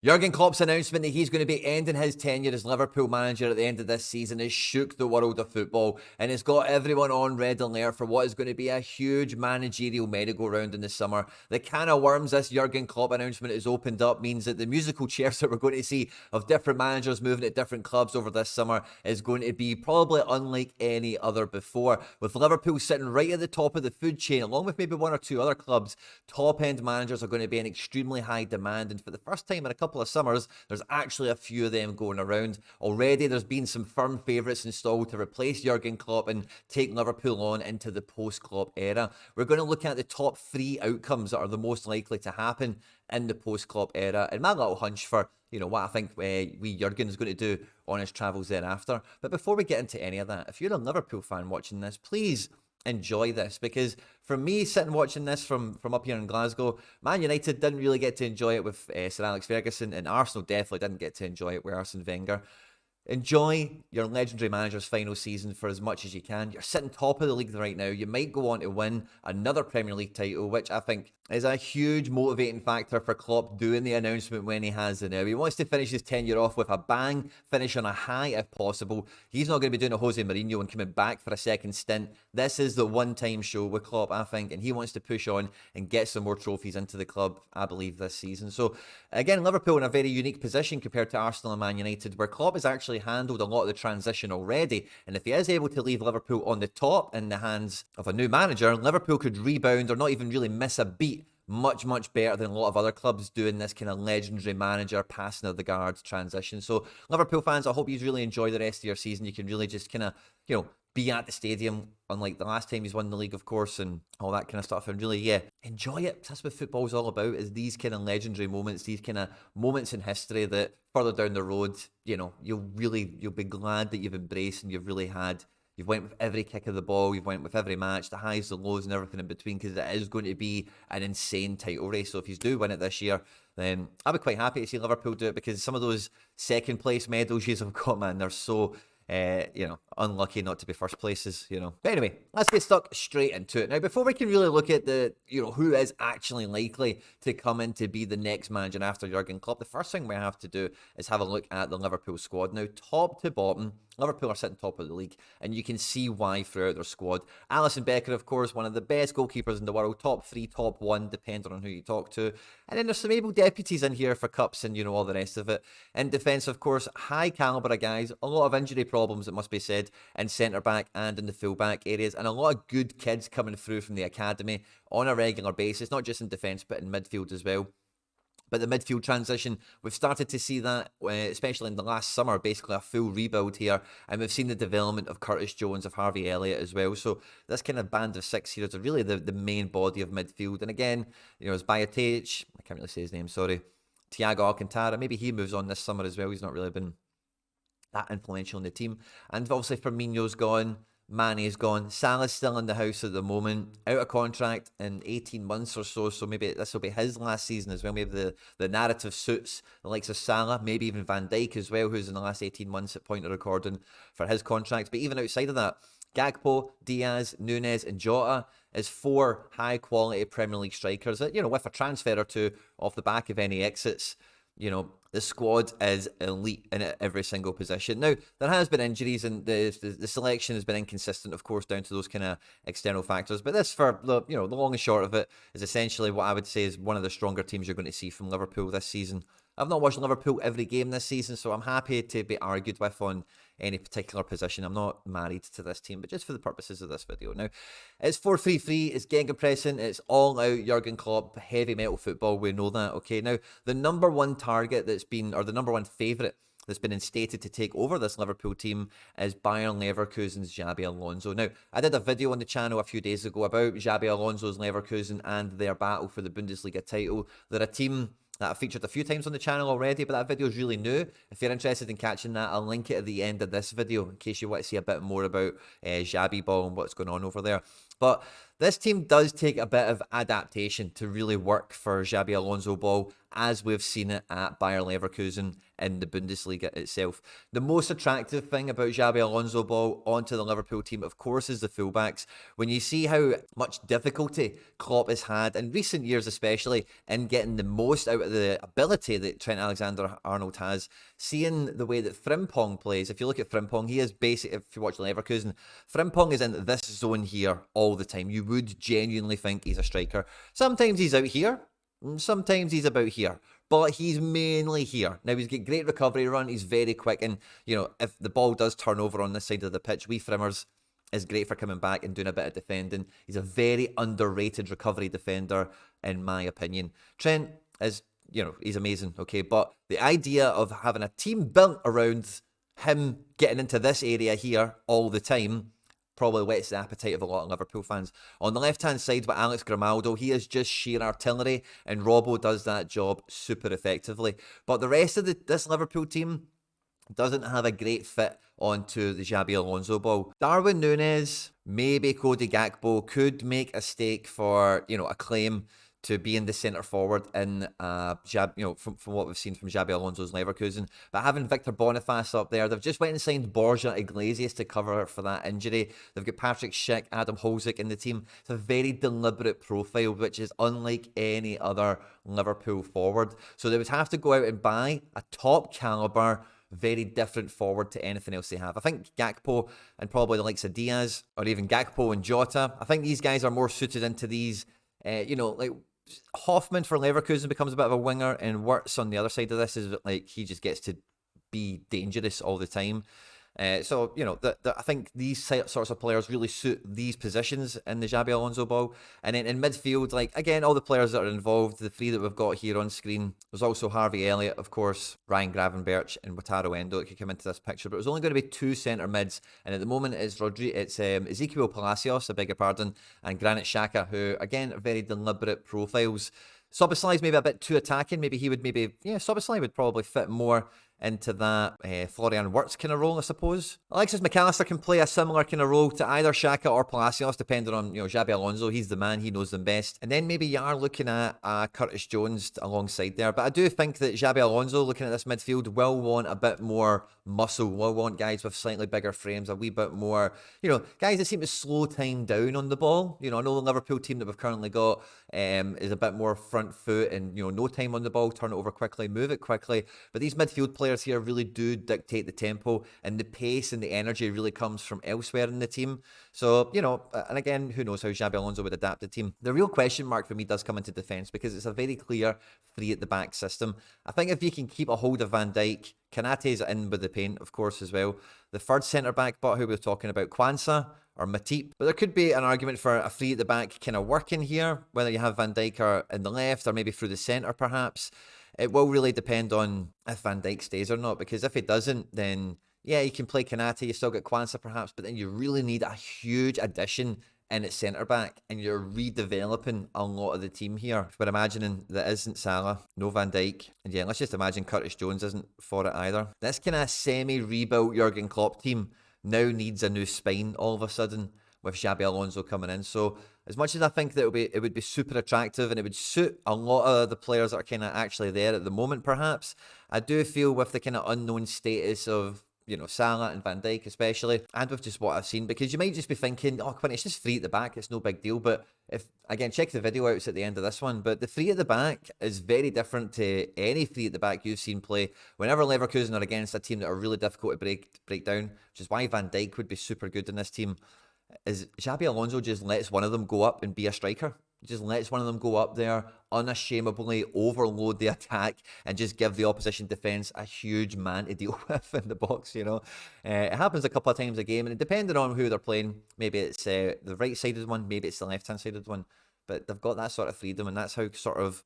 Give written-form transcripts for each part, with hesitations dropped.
Jurgen Klopp's announcement that he's going to be ending his tenure as Liverpool manager at the end of this season has shook the world of football, and it's got everyone on red alert for what is going to be a huge managerial merry-go-round in the summer. The can of worms this Jurgen Klopp announcement has opened up means that the musical chairs that we're going to see of different managers moving to different clubs over this summer is going to be probably unlike any other before. With Liverpool sitting right at the top of the food chain, along with maybe one or two other clubs, top-end managers are going to be in extremely high demand, and for the first time in a couple of summers, there's actually a few of them going around. Already, there's been some firm favourites installed to replace Jurgen Klopp and take Liverpool on into the post-Klopp era. We're going to look at the top 3 outcomes that are the most likely to happen in the post-Klopp era, and my little hunch for what I think wee Jurgen is going to do on his travels thereafter. But before we get into any of that, if you're a Liverpool fan watching this, please enjoy this, because for me, sitting watching this from up here in Glasgow, Man United didn't really get to enjoy it with Sir Alex Ferguson, and Arsenal definitely didn't get to enjoy it with Arsene Wenger. Enjoy your legendary manager's final season for as much as you can. You're sitting top of the league right now. You might go on to win another Premier League title, which I think is a huge motivating factor for Klopp doing the announcement when he has it now. He wants to finish his tenure off with a bang, finish on a high if possible. He's not going to be doing a Jose Mourinho and coming back for a second stint. This is the one-time show with Klopp, I think, and he wants to push on and get some more trophies into the club, I believe, this season. So, again, Liverpool in a very unique position compared to Arsenal and Man United, where Klopp has actually handled a lot of the transition already, and if he is able to leave Liverpool on the top in the hands of a new manager, Liverpool could rebound or not even really miss a beat much better than a lot of other clubs doing this kind of legendary manager passing of the guard transition. So Liverpool fans, I hope you really enjoy the rest of your season. You can really just kind of be at the stadium, unlike the last time he's won the league, of course, and all that kind of stuff, and really, enjoy it. That's what football's all about, is these kind of legendary moments, these kind of moments in history that further down the road, you'll be glad that you've embraced and you've went with every kick of the ball, you've went with every match, the highs, the lows, and everything in between, because it is going to be an insane title race. So if you do win it this year, then I'll be quite happy to see Liverpool do it, because some of those second place medals you've got, man, they're so unlucky not to be first places, But anyway, let's get stuck straight into it. Now, before we can really look at the, who is actually likely to come in to be the next manager after Jurgen Klopp, the first thing we have to do is have a look at the Liverpool squad. Now, top to bottom, Liverpool are sitting top of the league, and you can see why throughout their squad. Alisson Becker, of course, one of the best goalkeepers in the world, top 3, top 1, depending on who you talk to. And then there's some able deputies in here for cups and, all the rest of it. In defence, of course, high calibre of guys, a lot of injury problems, it must be said, in centre-back and in the full-back areas, and a lot of good kids coming through from the academy on a regular basis, not just in defence, but in midfield as well. But the midfield transition, we've started to see that, especially in the last summer, basically a full rebuild here. And we've seen the development of Curtis Jones, of Harvey Elliott as well. So this kind of band of 6 here is really the main body of midfield. And again, it's Bayetage, I can't really say his name, sorry. Thiago Alcantara, maybe he moves on this summer as well. He's not really been that influential in the team. And obviously Firmino's gone. Mane's gone. Salah's still in the house at the moment, out of contract in 18 months or so maybe this will be his last season as well. Maybe the narrative suits the likes of Salah, maybe even Van Dijk as well, who's in the last 18 months at point of recording for his contract. But even outside of that, Gakpo, Diaz, Nunes and Jota is 4 high-quality Premier League strikers that, with a transfer or two off the back of any exits, the squad is elite in every single position. Now, there has been injuries, and the selection has been inconsistent, of course, down to those kind of external factors. But this, for the long and short of it, is essentially what I would say is one of the stronger teams you're going to see from Liverpool this season. I've not watched Liverpool every game this season, so I'm happy to be argued with on any particular position. I'm not married to this team, but just for the purposes of this video. Now, it's 4-3-3, it's gegenpressing, it's all out Jurgen Klopp, heavy metal football, we know that, okay? Now, the number one target the number one favourite that's been instated to take over this Liverpool team is Bayer Leverkusen's Xabi Alonso. Now, I did a video on the channel a few days ago about Xabi Alonso's Leverkusen and their battle for the Bundesliga title. They're a team that I've featured a few times on the channel already, but that video is really new. If you're interested in catching that, I'll link it at the end of this video in case you want to see a bit more about Xabi Ball and what's going on over there. But this team does take a bit of adaptation to really work for Xabi Alonso ball, as we've seen it at Bayer Leverkusen in the Bundesliga itself. The most attractive thing about Xabi Alonso ball onto the Liverpool team, of course, is the fullbacks. When you see how much difficulty Klopp has had in recent years, especially in getting the most out of the ability that Trent Alexander-Arnold has, seeing the way that Frimpong plays. If you look at Frimpong, he is basically, if you watch Leverkusen, Frimpong is in this zone here all the time. You would genuinely think he's a striker. Sometimes he's out here, sometimes he's about here, but he's mainly here. Now, he's got great recovery run, he's very quick, and, you know, if the ball does turn over on this side of the pitch, Frimmers is great for coming back and doing a bit of defending. He's a very underrated recovery defender, in my opinion. Trent is, you know, he's amazing, okay, but the idea of having a team built around him getting into this area here all the time probably whets the appetite of a lot of Liverpool fans. On the left-hand side with Alex Grimaldo, he is just sheer artillery, and Robbo does that job super effectively. But the rest of this Liverpool team doesn't have a great fit onto the Xabi Alonso ball. Darwin Núñez, maybe Cody Gakpo could make a stake for, you know, a claim to be in the centre forward in from what we've seen from Xabi Alonso's Leverkusen. But having Victor Boniface up there, they've just went and signed Borja Iglesias to cover for that injury. They've got Patrick Schick, Adam Holzik in the team. It's a very deliberate profile, which is unlike any other Liverpool forward. So they would have to go out and buy a top calibre, very different forward to anything else they have. I think Gakpo and probably the likes of Diaz, or even Gakpo and Jota, I think these guys are more suited into these, like Hoffman for Leverkusen becomes a bit of a winger, and Wirtz on the other side of this is like he just gets to be dangerous all the time. So, you know, I think these sorts of players really suit these positions in the Xabi Alonso ball. And then in midfield, like, again, all the players that are involved, the three that we've got here on screen, there's also Harvey Elliott, of course, Ryan Gravenberch, and Wataru Endo that could come into this picture. But it was only going to be two centre mids. And at the moment, it's Ezequiel Palacios, I beg your pardon, and Granit Xhaka, who, again, are very deliberate profiles. Soboslai's maybe a bit too attacking. Soboslai would probably fit more into that Florian Wirtz kind of role, I suppose. Alexis McAllister can play a similar kind of role to either Xhaka or Palacios, depending on, Xabi Alonso. He's the man, he knows them best. And then maybe you are looking at Curtis Jones alongside there. But I do think that Xabi Alonso, looking at this midfield, will want a bit more muscle, will want guys with slightly bigger frames, a wee bit more, guys that seem to slow time down on the ball. I know the Liverpool team that we've currently got is a bit more front foot and, no time on the ball, turn it over quickly, move it quickly. But these midfield players here really do dictate the tempo, and the pace and the energy really comes from elsewhere in the team. So, and again, who knows how Xabi Alonso would adapt the team. The real question mark for me does come into defence, because it's a very clear three at the back system. I think if you can keep a hold of Van Dijk, Konate's in with the paint, of course, as well. The third centre-back, but who we're talking about, Kwanzaa or Matip. But there could be an argument for a three at the back kind of working here, whether you have Van Dijk or in the left, or maybe through the centre, perhaps. It will really depend on if Van Dijk stays or not, because if he doesn't, then, yeah, you can play Konate, you still get Kwanzaa perhaps, but then you really need a huge addition in at centre-back, and you're redeveloping a lot of the team here. We're imagining that isn't Salah, no Van Dijk, and yeah, let's just imagine Curtis Jones isn't for it either. This kind of semi-rebuilt Jurgen Klopp team now needs a new spine all of a sudden, with Xabi Alonso coming in. So as much as I think that it would be super attractive and it would suit a lot of the players that are kind of actually there at the moment, perhaps, I do feel with the kind of unknown status of, Salah and Van Dijk especially, and with just what I've seen, because you might just be thinking, oh, Quinn, it's just three at the back, it's no big deal. But if, again, check the video out, it's at the end of this one, but the three at the back is very different to any three at the back you've seen play whenever Leverkusen are against a team that are really difficult to break down, which is why Van Dijk would be super good in this team. Is Xabi Alonso just lets one of them go up and be a striker. He just lets one of them go up there, unashamedly overload the attack, and just give the opposition defence a huge man to deal with in the box, It happens a couple of times a game, and depending on who they're playing, maybe it's the right-sided one, maybe it's the left-hand-sided one. But they've got that sort of freedom, and that's how sort of,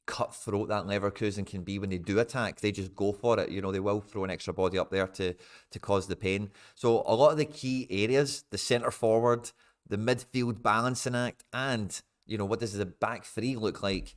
cutthroat that Leverkusen can be when they do attack. They just go for it. They will throw an extra body up there to cause the pain. So a lot of the key areas, the centre forward, the midfield balancing act, and, what does the back three look like?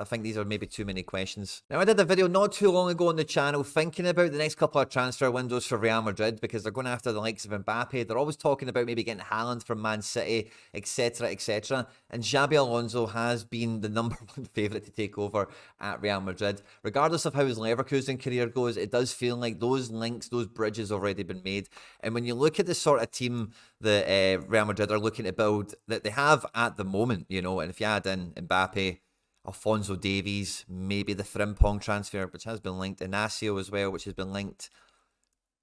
I think these are maybe too many questions. Now, I did a video not too long ago on the channel thinking about the next couple of transfer windows for Real Madrid, because they're going after the likes of Mbappe. They're always talking about maybe getting Haaland from Man City, etc., etc. And Xabi Alonso has been the number one favourite to take over at Real Madrid. Regardless of how his Leverkusen career goes, it does feel like those links, those bridges already been made. And when you look at the sort of team that Real Madrid are looking to build, that they have at the moment, you know, and if you add in Mbappe, Alphonso Davies, maybe the Frimpong transfer, which has been linked, Inacio as well, which has been linked,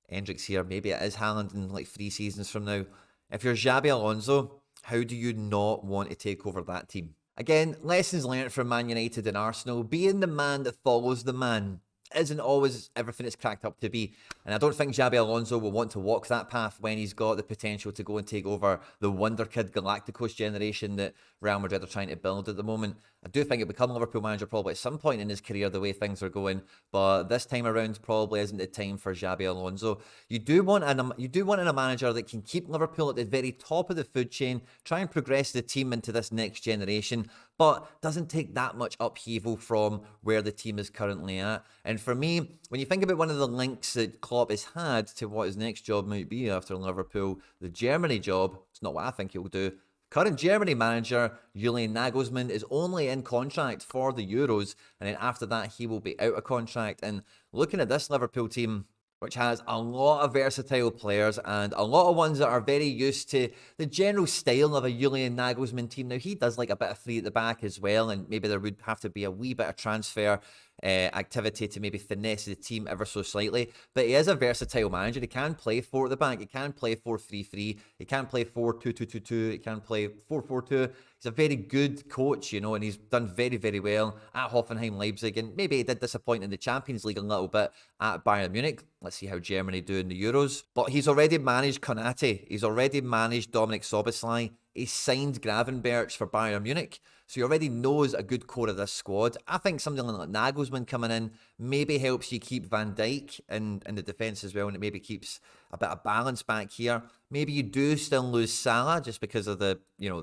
Hendricks here, maybe it is Haaland in like 3 seasons from now. If you're Xabi Alonso, how do you not want to take over that team? Again, lessons learned from Man United and Arsenal. Being the man that follows the man isn't always everything it's cracked up to be. And I don't think Xabi Alonso will want to walk that path when he's got the potential to go and take over the wonder kid Galacticos generation that Real Madrid are trying to build at the moment. I do think he'll become Liverpool manager probably at some point in his career, the way things are going, but this time around probably isn't the time for Xabi Alonso. You do want a manager that can keep Liverpool at the very top of the food chain, try and progress the team into this next generation, but doesn't take that much upheaval from where the team is currently at. And for me, when you think about one of the links that Klopp has had to what his next job might be after Liverpool, the Germany job, it's not what I think he'll do. Current Germany manager, Julian Nagelsmann, is only in contract for the Euros, and then after that, he will be out of contract. And looking at this Liverpool team, which has a lot of versatile players and a lot of ones that are very used to the general style of a Julian Nagelsmann team. Now, he does like a bit of three at the back as well, and maybe there would have to be a wee bit of transfer activity to maybe finesse the team ever so slightly. But he is a versatile manager. He can play 4 at the back. He can play 4-3-3. He can play 4-2-2-2-2. He can play 4-4-2. He's a very good coach, you know, and he's done very, very well at Hoffenheim, Leipzig, and maybe he did disappoint in the Champions League a little bit at Bayern Munich. Let's see how Germany do in the Euros. But he's already managed Konate. He's already managed Dominik Szoboszlai. He signed Gravenberch for Bayern Munich. So he already knows a good core of this squad. I think something like Nagelsmann coming in maybe helps you keep Van Dijk in the defence as well, and it maybe keeps a bit of balance back here. Maybe you do still lose Salah just because of the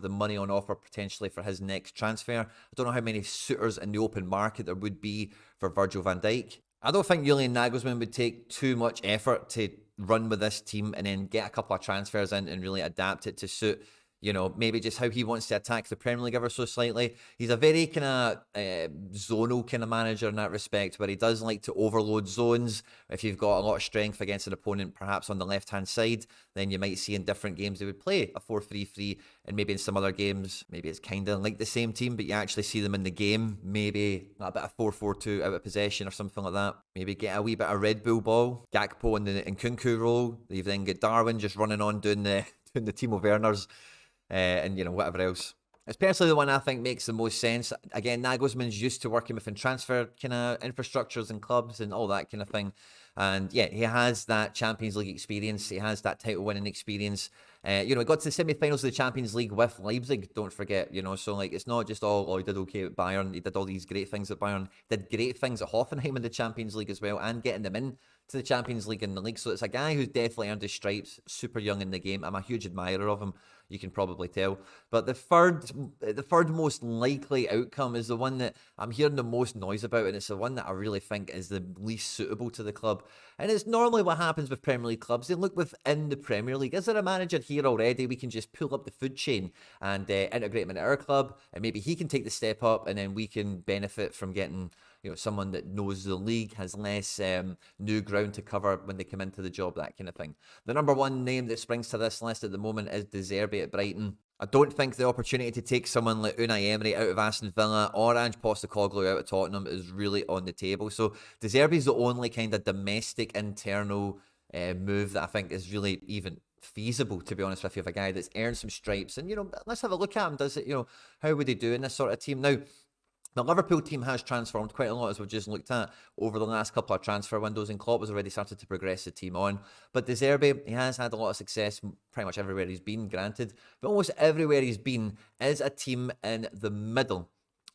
money on offer potentially for his next transfer. I don't know how many suitors in the open market there would be for Virgil van Dijk. I don't think Julian Nagelsmann would take too much effort to run with this team and then get a couple of transfers in and really adapt it to suit, maybe just how he wants to attack the Premier League ever so slightly. He's a very kind of zonal kind of manager in that respect, where he does like to overload zones. If you've got a lot of strength against an opponent, perhaps on the left-hand side, then you might see in different games they would play a 4-3-3, and maybe in some other games, maybe it's kind of like the same team, but you actually see them in the game, maybe a bit of 4-4-2 out of possession or something like that. Maybe get a wee bit of Red Bull ball, Gakpo in the Nkunku role. You've then got Darwin just running on doing the Timo Werners. And whatever else. It's personally the one I think makes the most sense. Again, Nagelsmann's used to working within transfer kind of infrastructures and clubs and all that kind of thing. And yeah, he has that Champions League experience. He has that title winning experience. He got to the semi-finals of the Champions League with Leipzig, don't forget, so like it's not just he did okay at Bayern, he did all these great things at Bayern, did great things at Hoffenheim in the Champions League as well, and getting them in to the Champions League and the league. So it's a guy who's definitely earned his stripes, super young in the game. I'm a huge admirer of him, you can probably tell. But the third most likely outcome is the one that I'm hearing the most noise about, and it's the one that I really think is the least suitable to the club. And it's normally what happens with Premier League clubs. They look within the Premier League. Is there a manager here already? We can just pull up the food chain and integrate him into our club, and maybe he can take the step up, and then we can benefit from getting someone that knows the league, has less new ground to cover when they come into the job, that kind of thing. The number one name that springs to this list at the moment is De Zerbi at Brighton. I don't think the opportunity to take someone like Unai Emery out of Aston Villa or Ange Postecoglou out of Tottenham is really on the table. So De Zerbi is the only kind of domestic internal move that I think is really even feasible, to be honest with you, of a guy that's earned some stripes. And, let's have a look at him. Does it, how would he do in this sort of team? Now, the Liverpool team has transformed quite a lot, as we've just looked at, over the last couple of transfer windows, and Klopp has already started to progress the team on. But De Zerbi, he has had a lot of success pretty much everywhere he's been, granted. But almost everywhere he's been is a team in the middle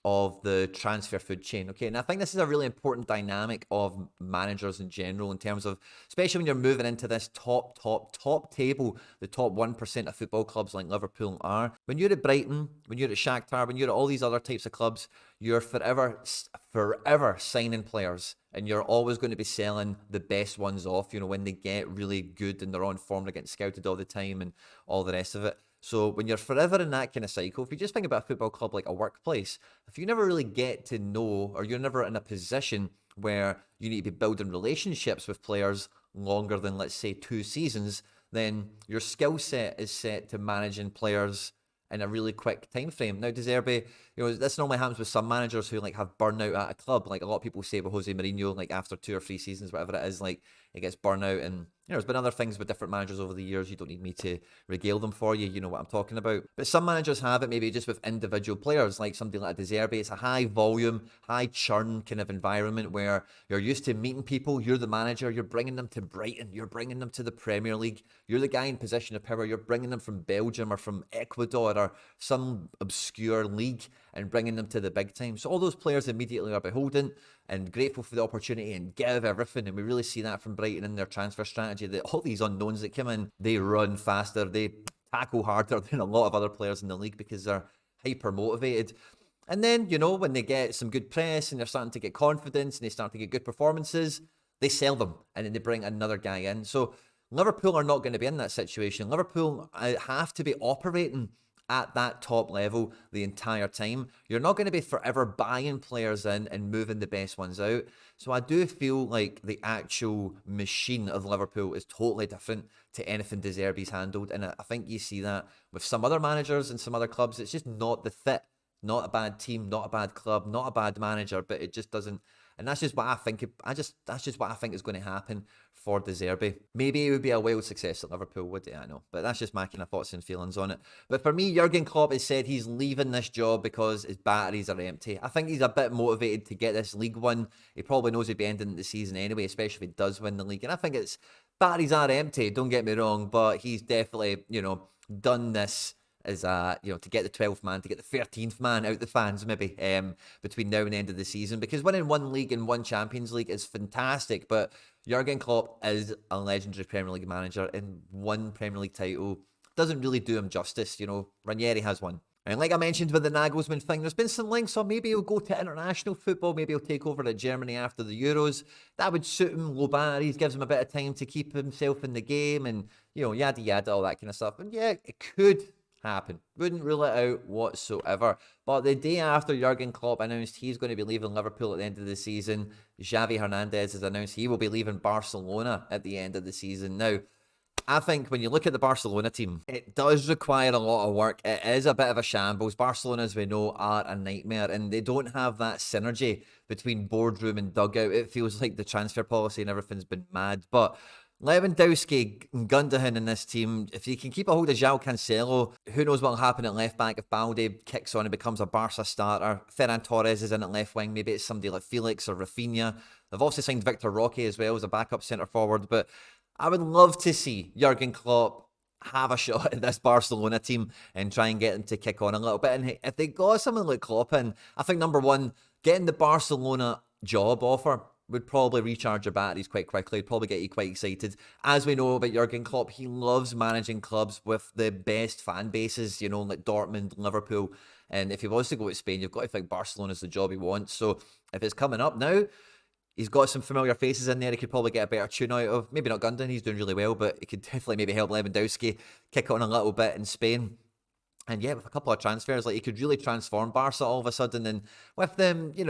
of the transfer food chain. Okay, and I think this is a really important dynamic of managers in general, in terms of, especially when you're moving into this top table, the top 1% of football clubs like Liverpool are. When you're at Brighton, when you're at Shakhtar, when you're at all these other types of clubs, you're forever signing players, and you're always going to be selling the best ones off, when they get really good and they're on form, they're getting scouted all the time and all the rest of it. So when you're forever in that kind of cycle, if you just think about a football club like a workplace, if you never really get to know, or you're never in a position where you need to be building relationships with players longer than, let's say, 2 seasons, then your skill set is set to managing players in a really quick time frame. Now, De Zerbi, this normally happens with some managers who have burnout at a club. Like a lot of people say with Jose Mourinho, after 2 or 3 seasons, whatever it is, it gets burnout. And there's been other things with different managers over the years. You don't need me to regale them for you. You know what I'm talking about. But some managers have it maybe just with individual players, like somebody like De Zerbi. It's a high volume, high churn kind of environment where you're used to meeting people. You're the manager. You're bringing them to Brighton. You're bringing them to the Premier League. You're the guy in position of power. You're bringing them from Belgium or from Ecuador or some obscure league and bringing them to the big time. So all those players immediately are beholden and grateful for the opportunity and give everything. And we really see that from Brighton in their transfer strategy, that all these unknowns that come in, they run faster, they tackle harder than a lot of other players in the league because they're hyper motivated. And then, when they get some good press and they're starting to get confidence and they start to get good performances, they sell them and then they bring another guy in. So Liverpool are not going to be in that situation. Liverpool have to be operating at that top level the entire time. You're not going to be forever buying players in and moving the best ones out. So I do feel like the actual machine of Liverpool is totally different to anything De Zerbi's handled. And I think you see that with some other managers and some other clubs. It's just not the fit. Not a bad team, not a bad club, not a bad manager, but it just doesn't. And that's just what I think. That's just what I think is going to happen for De Zerbi. Maybe it would be a wild success at Liverpool, would it? I know, but that's just my kind of thoughts and feelings on it. But for me, Jurgen Klopp has said he's leaving this job because his batteries are empty. I think he's a bit motivated to get this league won. He probably knows he'd be ending the season anyway, especially if he does win the league. And I think batteries are empty. Don't get me wrong, but he's definitely done this as to get the 12th man, to get the 13th man out the fans maybe between now and the end of the season, because winning 1 league and 1 Champions League is fantastic, but Jurgen Klopp is a legendary Premier League manager, and 1 Premier League title doesn't really do him justice. Ranieri has 1. And like I mentioned with the Nagelsmann thing, there's been some links on maybe he'll go to international football, maybe he'll take over at Germany after the Euros. That would suit him. Low batteries, gives him a bit of time to keep himself in the game and, yada yada, all that kind of stuff. And yeah, it could happen. Wouldn't rule it out whatsoever. But the day after Jurgen Klopp announced he's going to be leaving Liverpool at the end of the season, Xavi Hernandez has announced he will be leaving Barcelona at the end of the season. Now, I think when you look at the Barcelona team, it does require a lot of work. It is a bit of a shambles. Barcelona, as we know, are a nightmare, and they don't have that synergy between boardroom and dugout. It feels like the transfer policy and everything's been mad. But Lewandowski, Gundogan in this team, if you can keep a hold of João Cancelo, who knows what will happen at left back if Balde kicks on and becomes a Barca starter. Ferran Torres is in at left wing, maybe it's somebody like Felix or Rafinha. They've also signed Victor Roque as well as a backup centre forward, but I would love to see Jurgen Klopp have a shot at this Barcelona team and try and get them to kick on a little bit. And if they got someone like Klopp in, I think number one, getting the Barcelona job offer would probably recharge your batteries quite quickly. It'd probably get you quite excited. As we know about Jurgen Klopp, he loves managing clubs with the best fan bases, like Dortmund, Liverpool. And if he wants to go to Spain, you've got to think Barcelona's the job he wants. So if it's coming up now, he's got some familiar faces in there he could probably get a better tune out of. Maybe not Gundogan, he's doing really well, but it could definitely maybe help Lewandowski kick on a little bit in Spain. And yeah, with a couple of transfers, he could really transform Barca all of a sudden. And with them, they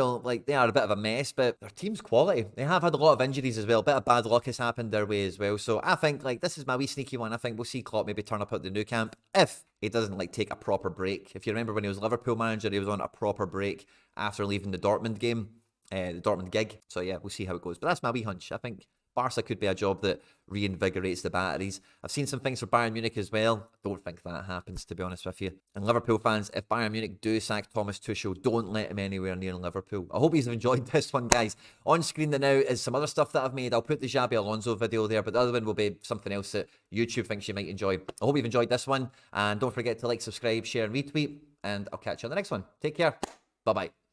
are a bit of a mess, but their team's quality. They have had a lot of injuries as well. A bit of bad luck has happened their way as well. So I think, this is my wee sneaky one. I think we'll see Klopp maybe turn up at the new camp if he doesn't, take a proper break. If you remember when he was Liverpool manager, he was on a proper break after leaving the Dortmund game, the Dortmund gig. So yeah, we'll see how it goes. But that's my wee hunch. I think Barca could be a job that reinvigorates the batteries. I've seen some things for Bayern Munich as well. Don't think that happens, to be honest with you. And Liverpool fans, if Bayern Munich do sack Thomas Tuchel, don't let him anywhere near Liverpool. I hope you've enjoyed this one, guys. On screen now is some other stuff that I've made. I'll put the Xabi Alonso video there, but the other one will be something else that YouTube thinks you might enjoy. I hope you've enjoyed this one. And don't forget to subscribe, share, and retweet. And I'll catch you on the next one. Take care. Bye-bye.